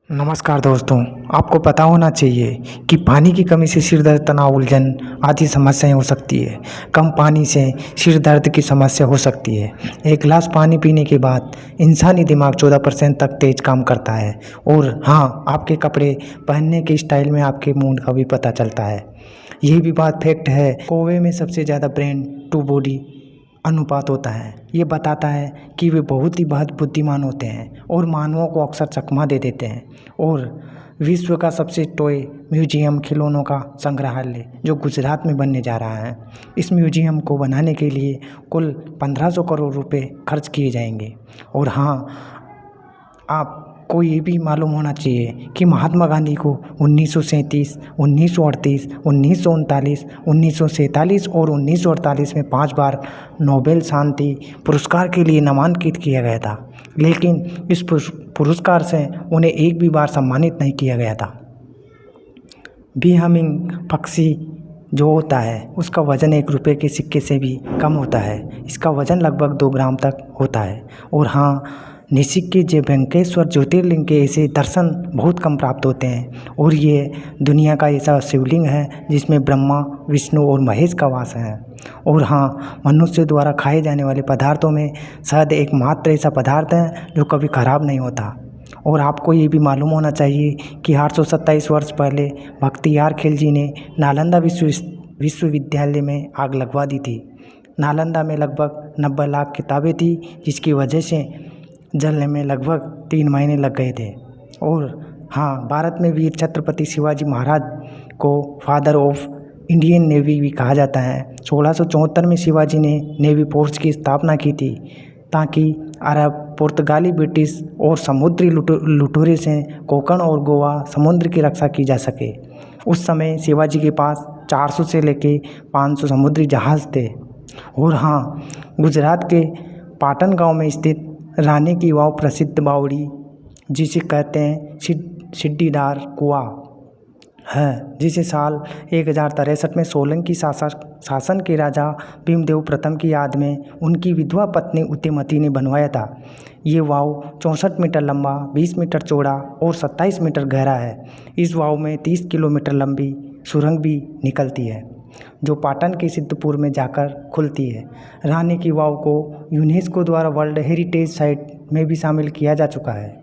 नमस्कार दोस्तों। आपको पता होना चाहिए कि पानी की कमी से सिर दर्द, तनाव, उलझन आदि समस्याएं हो सकती है। कम पानी से सिर दर्द की समस्या हो सकती है। एक गिलास पानी पीने के बाद इंसानी दिमाग 14% तक तेज काम करता है। और हाँ, आपके कपड़े पहनने के स्टाइल में आपके मूड का भी पता चलता है। यही भी बात फैक्ट है। कौवे में सबसे ज़्यादा ब्रेन टू बॉडी अनुपात होता है। ये बताता है कि वे बहुत ही बहुत बुद्धिमान होते हैं और मानवों को अक्सर चकमा दे देते हैं। और विश्व का सबसे टॉय म्यूजियम खिलौनों का संग्रहालय जो गुजरात में बनने जा रहा है, इस म्यूजियम को बनाने के लिए कुल 1500 करोड़ रुपए खर्च किए जाएंगे। और हाँ, आपको ये भी मालूम होना चाहिए कि महात्मा गांधी को 1937, 1938, 1939, 1947 और 1948 में 5 बार नोबेल शांति पुरस्कार के लिए नामांकित किया गया था, लेकिन इस पुरस्कार से उन्हें एक भी बार सम्मानित नहीं किया गया था। बी हमिंग पक्षी जो होता है उसका वज़न 1 रुपये के सिक्के से भी कम होता है। इसका वज़न लगभग 2 ग्राम तक होता है। और हाँ, निशिक के जयंकेश्वर ज्योतिर्लिंग के ऐसे दर्शन बहुत कम प्राप्त होते हैं। और ये दुनिया का ऐसा शिवलिंग है जिसमें ब्रह्मा, विष्णु और महेश का वास है। और हाँ, मनुष्य द्वारा खाए जाने वाले पदार्थों में शहद एकमात्र ऐसा पदार्थ है जो कभी खराब नहीं होता। और आपको ये भी मालूम होना चाहिए कि 827 वर्ष पहले भक्तियार खिलजी ने नालंदा विश्वविद्यालय में आग लगवा दी थी। नालंदा में लगभग 90 लाख किताबें थी, जिसकी वजह से जलने में लगभग 3 महीने लग गए थे। और हाँ, भारत में वीर छत्रपति शिवाजी महाराज को फादर ऑफ इंडियन नेवी भी कहा जाता है। 1674 में शिवाजी ने नेवी फोर्स की स्थापना की थी ताकि अरब, पुर्तगाली, ब्रिटिश और समुद्री लुटेरे से कोंकण और गोवा समुद्र की रक्षा की जा सके। उस समय शिवाजी के पास 400 से लेके 500 समुद्री जहाज़ थे। और हाँ, गुजरात के पाटन गांव में स्थित रानी की वाव प्रसिद्ध बावड़ी, जिसे कहते हैं सिड्डीदार कुआं है, जिसे साल 1063 में सोलंकी शासन के राजा भीमदेव प्रथम की याद में उनकी विधवा पत्नी उतिमती ने बनवाया था। ये वाव 64 मीटर लंबा, 20 मीटर चौड़ा और 27 मीटर गहरा है। इस वाव में 30 किलोमीटर लंबी सुरंग भी निकलती है जो पाटन के सिद्धपुर में जाकर खुलती है। रानी की वाव को यूनेस्को द्वारा वर्ल्ड हेरिटेज साइट में भी शामिल किया जा चुका है।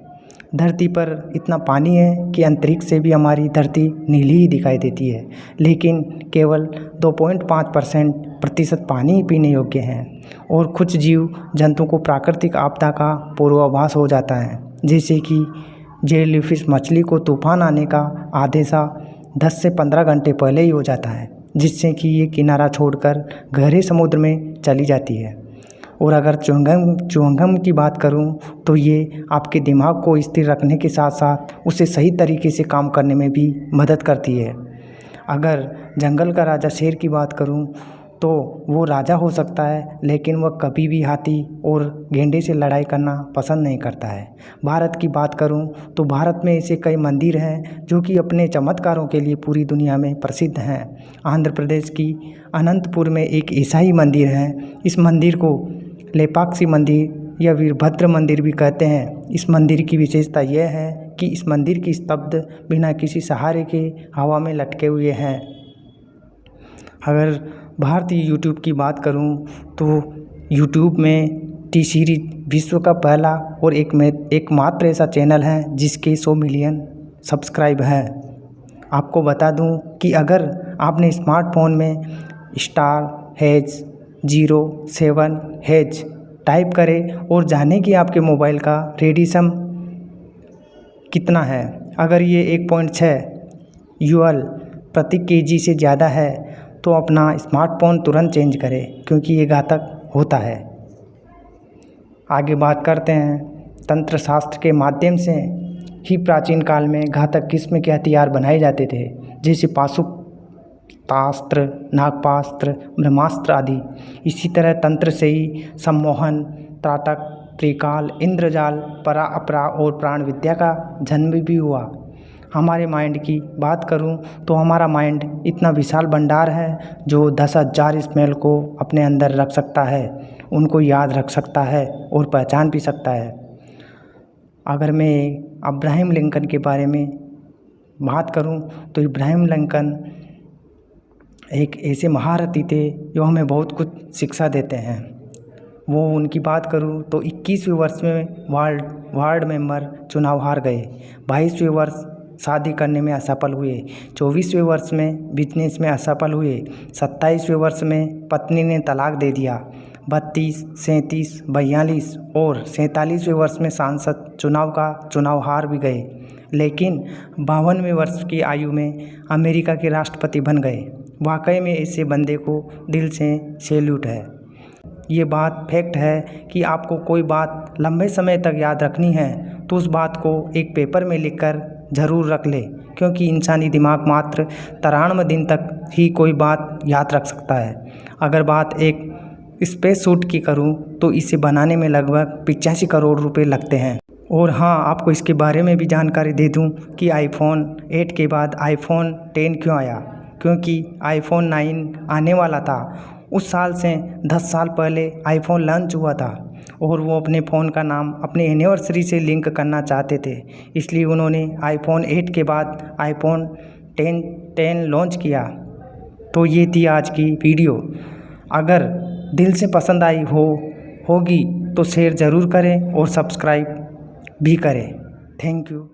धरती पर इतना पानी है कि अंतरिक्ष से भी हमारी धरती नीली ही दिखाई देती है, लेकिन केवल 2.5% पानी ही पीने योग्य है। और कुछ जीव जंतुओं को प्राकृतिक आपदा का पूर्वाभास हो जाता है, जैसे कि जेलीफिश मछली को तूफान आने का आदेशा 10 से 15 घंटे पहले ही हो जाता है, जिससे कि ये किनारा छोड़कर गहरे समुद्र में चली जाती है। और अगर च्युइंगम की बात करूं तो ये आपके दिमाग को स्थिर रखने के साथ साथ उसे सही तरीके से काम करने में भी मदद करती है। अगर जंगल का राजा शेर की बात करूं तो वो राजा हो सकता है, लेकिन वह कभी भी हाथी और गेंडे से लड़ाई करना पसंद नहीं करता है। भारत की बात करूं तो भारत में ऐसे कई मंदिर हैं जो कि अपने चमत्कारों के लिए पूरी दुनिया में प्रसिद्ध हैं। आंध्र प्रदेश की अनंतपुर में एक ईसाई मंदिर है। इस मंदिर को लेपाक्षी मंदिर या वीरभद्र मंदिर भी कहते हैं। इस मंदिर की विशेषता यह है कि इस मंदिर की स्तंभ बिना किसी सहारे के हवा में लटके हुए हैं। अगर भारतीय यूट्यूब की बात करूं तो यूट्यूब में टी सीरीज विश्व का पहला और एकमात्र ऐसा चैनल है जिसके 100 मिलियन सब्सक्राइब है। आपको बता दूं कि अगर आपने स्मार्टफोन में *#07# टाइप करें और जाने कि आपके मोबाइल का रेडिएशन कितना है। अगर ये 1.6 यूएल प्रति केजी से ज़्यादा है तो अपना स्मार्टफोन तुरंत चेंज करें, क्योंकि ये घातक होता है। आगे बात करते हैं। तंत्र शास्त्र के माध्यम से ही प्राचीन काल में घातक किस्म के हथियार बनाए जाते थे, जैसे पाशुपतास्त्र, नागपास्त्र, ब्रह्मास्त्र आदि। इसी तरह तंत्र से ही सम्मोहन, त्राटक, त्रिकाल, इंद्रजाल, परा अपरा और प्राण विद्या का जन्म भी हुआ। हमारे माइंड की बात करूं तो हमारा माइंड इतना विशाल भंडार है जो 10,000 स्मेल को अपने अंदर रख सकता है, उनको याद रख सकता है और पहचान भी सकता है। अगर मैं अब्राहम लिंकन के बारे में बात करूं तो इब्राहिम लिंकन एक ऐसे महारथी थे जो हमें बहुत कुछ शिक्षा देते हैं। वो उनकी बात करूं तो 21वें वर्ष में वार्ड मेंबर चुनाव हार गए, 22वें वर्ष शादी करने में असफल हुए, 24वें वर्ष में बिजनेस में असफल हुए, 27वें वर्ष में पत्नी ने तलाक दे दिया, 32, 37, 42 और 47वें वर्ष में सांसद चुनाव हार भी गए, लेकिन 52वें वर्ष की आयु में अमेरिका के राष्ट्रपति बन गए। वाकई में ऐसे बंदे को दिल से सैल्यूट है। ये बात फैक्ट है कि आपको कोई बात लंबे समय तक याद रखनी है तो उस बात को एक पेपर में लिखकर ज़रूर रख ले, क्योंकि इंसानी दिमाग मात्र 93 दिन तक ही कोई बात याद रख सकता है। अगर बात एक स्पेस सूट की करूं तो इसे बनाने में लगभग 85 करोड़ रुपए लगते हैं। और हाँ, आपको इसके बारे में भी जानकारी दे दूं कि iPhone 8 के बाद iPhone 10 क्यों आया, क्योंकि iPhone 9 आने वाला था। उस साल से 10 साल पहले iPhone लॉन्च हुआ था और वो अपने फ़ोन का नाम अपने एनिवर्सरी से लिंक करना चाहते थे, इसलिए उन्होंने iPhone 8 के बाद iPhone 10 लॉन्च किया। तो ये थी आज की वीडियो। अगर दिल से पसंद आई होगी तो शेयर ज़रूर करें और सब्सक्राइब भी करें। Thank you.